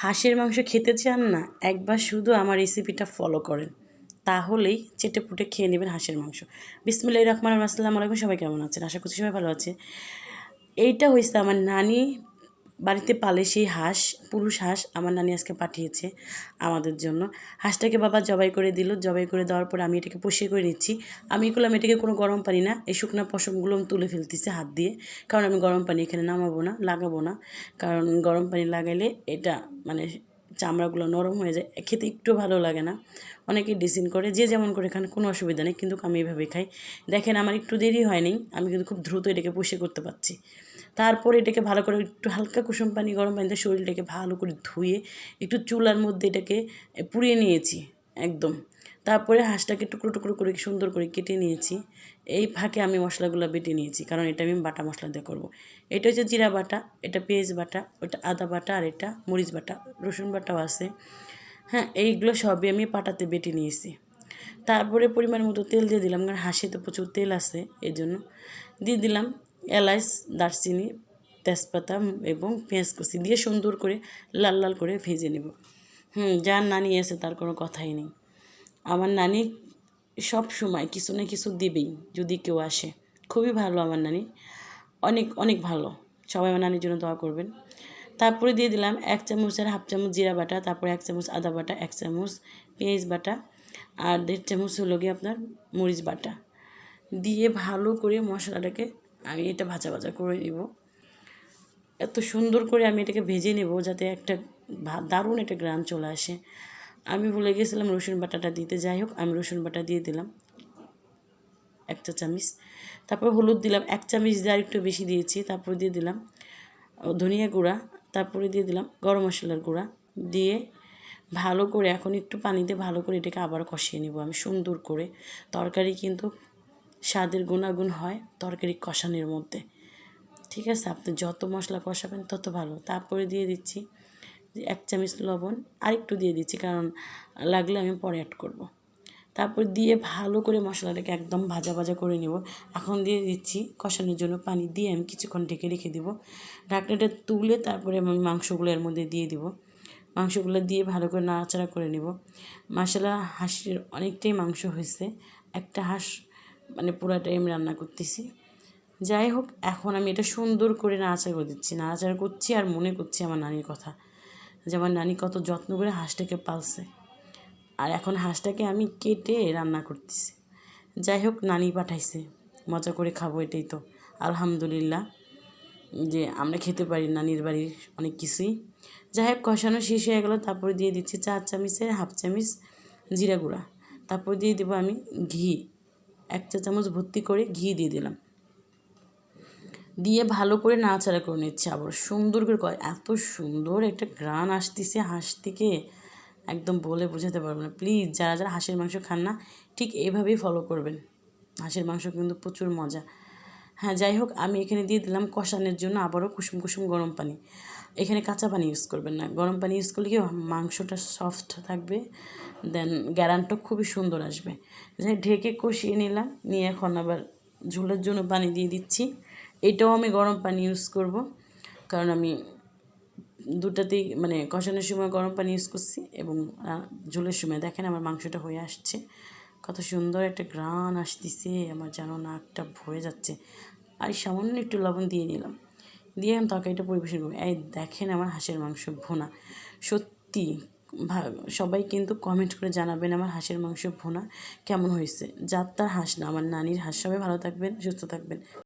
হাঁসের মাংস খেতে চান না, একবার শুধু আমার রেসিপিটা ফলো করেন, তাহলেই চেটেপুটে খেয়ে নেবেন হাঁসের মাংস। বিসমিল্লাহির রহমানির রহিম। আসসালামু আলাইকুম, সবাই কেমন আছেন? আশা করছি সবাই ভালো আছে। এইটা হয়েছে আমার নানি বাড়িতে পালে সেই হাঁস, পুরুষ হাঁস আমার নানি আজকে পাঠিয়েছে আমাদের জন্য। হাঁসটাকে বাবা জবাই করে দিল। জবাই করে দেওয়ার পর আমি এটাকে পরিষ্কার করে নিচ্ছি। আমি করলাম এটাকে কোনো গরম পানি না, এই শুকনা পশমগুলো আমি তুলে ফেলতেছি হাত দিয়ে, কারণ আমি গরম পানি এখানে নামাবো না, লাগাবো না। কারণ গরম পানি লাগাইলে এটা মানে চামড়াগুলো নরম হয়ে যায়, খেতে একটু ভালো লাগে না। অনেকেই ডিসিন করে, যে যেমন করে খান, কোনো অসুবিধা নেই, কিন্তু আমি এভাবে খাই। দেখেন আমার একটু দেরি হয়নি, আমি কিন্তু খুব দ্রুত এটাকে পরিষ্কার করতে পারছি। তারপরে এটাকে ভালো করে একটু হালকা কুসুম পানি, গরম পানিতে শরীরটাকে ভালো করে ধুয়ে একটু চুলার মধ্যে এটাকে পুড়িয়ে নিয়েছি একদম। তারপরে হাঁসটাকে টুকরো টুকরো করে সুন্দর করে কেটে নিয়েছি। এই ফাঁকে আমি মশলাগুলো বেটে নিয়েছি, কারণ এটা আমি বাটা মশলা দিয়ে করবো। এটা হচ্ছে জিরা বাটা, এটা পেঁয়াজ বাটা, ওটা আদা বাটা, আর এটা মরিচ বাটা, রসুন বাটাও আছে। হ্যাঁ, এইগুলো সবই আমি পাটাতে বেটে নিয়েছি। তারপরে পরিমাণ মতো তেল দিয়ে দিলাম, কারণ হাঁসিতে প্রচুর তেল আছে, এই জন্য দিয়ে দিলাম এলাচ, দারচিনি, তেজপাতা এবং পেঁয়াজ কুচি দিয়ে সুন্দর করে লাল লাল করে ভেজে নেব। যার নানি আছে তার কোনো কথাই নেই। আমার নানি সব সময় কিছু না কিছু দিবেই যদি কেউ আসে। খুবই ভালো আমার নানি, অনেক অনেক ভালো। সবাই আমার নানির জন্য দোয়া করবেন। তারপরে দিয়ে দিলাম 1 চামচ আর হাফ চামচ জিরা বাটা, তারপরে 1 চামচ আদা বাটা, 1 চামচ পেঁয়াজ বাটা, আর 1.5 চামচ হলো গিয়ে আপনার মরিচ বাটা দিয়ে ভালো করে মশলাটাকে আমি এটা ভাজা ভাজা করে নেব। এত সুন্দর করে আমি এটাকে ভেজে নেব যাতে একটা দারুণ একটা গ্রান চলে আসে। আমি ভুলে গেছিলাম রসুন বাটাটা দিতে, যাই হোক আমি রসুন বাটা দিয়ে দিলাম 1 চা চামচ। তারপর হলুদ দিলাম 1 চামচ দিয়ে আর একটু বেশি দিয়েছি। তারপর দিয়ে দিলাম ধনিয়া গুঁড়া, তারপরে দিয়ে দিলাম গরম মশলার গুঁড়া দিয়ে ভালো করে এখন একটু পানিতে ভালো করে এটাকে আবার কষিয়ে নেব আমি সুন্দর করে। তরকারি কিন্তু স্বাদের গুণাগুণ হয় তরকারি কষানোর মধ্যে, ঠিক আছে? আপনি যত মশলা কষাবেন তত ভালো। তারপরে দিয়ে দিচ্ছি 1 চামচ লবণ, আরেকটু দিয়ে দিচ্ছি কারণ লাগলে আমি পরে অ্যাড করব। তারপর দিয়ে ভালো করে মশলাটাকে একদম ভাজা ভাজা করে নেব। এখন দিয়ে দিচ্ছি কষানোর জন্য পানি, দিয়ে আমি কিছুক্ষণ ঢেকে রেখে দেব। ঢাকনাটা তুলে তারপরে আমি মাংসগুলো এর মধ্যে দিয়ে দিব। মাংসগুলো দিয়ে ভালো করে নাড়াচাড়া করে নেব। মাশাআল্লাহ, হাঁসের অনেকটাই মাংস হয়েছে, একটা হাঁস মানে পুরাটাই আমি রান্না করতেছি। যাই হোক, এখন আমি এটা সুন্দর করে নাড়াচাড়া করে দিচ্ছি, নাড়াচাড়া করছি আর মনে করছি আমার নানির কথা, যে আমার নানি কত যত্ন করে হাঁসটাকে পালছে। আর এখন হাঁসটাকে আমি কেটে রান্না করতেছি। যাই হোক, নানি পাঠাইছে, মজা করে খাবো, এটাই তো আলহামদুলিল্লাহ যে আমরা খেতে পারি নানির বাড়ির অনেক কিছুই। যাই হোক, কষানো শেষ হয়ে গেল। তারপরে দিয়ে দিচ্ছি 4 চামচের হাফ চামচ জিরা গুঁড়া। তারপর দিয়ে দেবো আমি ঘি, 1 চা চামচ ভর্তি করে ঘি দিয়ে দিলাম। দিয়ে ভালো করে নাড়াচাড়া করে নিচ্ছে আবার সুন্দর করে। এত সুন্দর একটা ঘ্রাণ আসতেছে হাঁস থেকে, একদম বলে বোঝাতে পারবো না। প্লিজ যারা যারা হাঁসের মাংস খান না, ঠিক এইভাবেই ফলো করবেন। হাঁসের মাংস কিন্তু প্রচুর মজা। হ্যাঁ, যাই হোক, আমি এখানে দিয়ে দিলাম কষানোর জন্য আবারও কুসুম কুসুম গরম পানি। এখানে কাঁচা পানি ইউজ করবেন না, গরম পানি ইউজ করলে কি মাংসটা সফট থাকবে, দেন গ্যারান্টও খুবই সুন্দর আসবে। যাই ঢেকে কষিয়ে নিলাম, নিয়ে এখন আবার ঝোলের জন্য পানি দিয়ে দিচ্ছি। এটাও আমি গরম পানি ইউজ করব, কারণ আমি দুটাতেই মানে কষানোর সময় গরম পানি ইউজ করছি এবং ঝোলের সময়। দেখেন আমার মাংসটা হয়ে আসছে, কত সুন্দর একটা ঘ্রাণ আসতেছে, আমার যেন নাকটা ভরে যাচ্ছে। আর সামান্য একটু লবণ দিয়ে নিলাম, দিয়ে আমি তরকারিটা পরিবেশন করবো। এই দেখেন আমার হাঁসের মাংস ভুনা। সত্যি সবাই কিন্তু কমেন্ট করে জানাবেন আমার হাঁসের মাংস ভুনা কেমন হয়েছে। যার তার হাঁস না, আমার নানির হাঁস। সবাই ভালো থাকবেন, সুস্থ থাকবেন।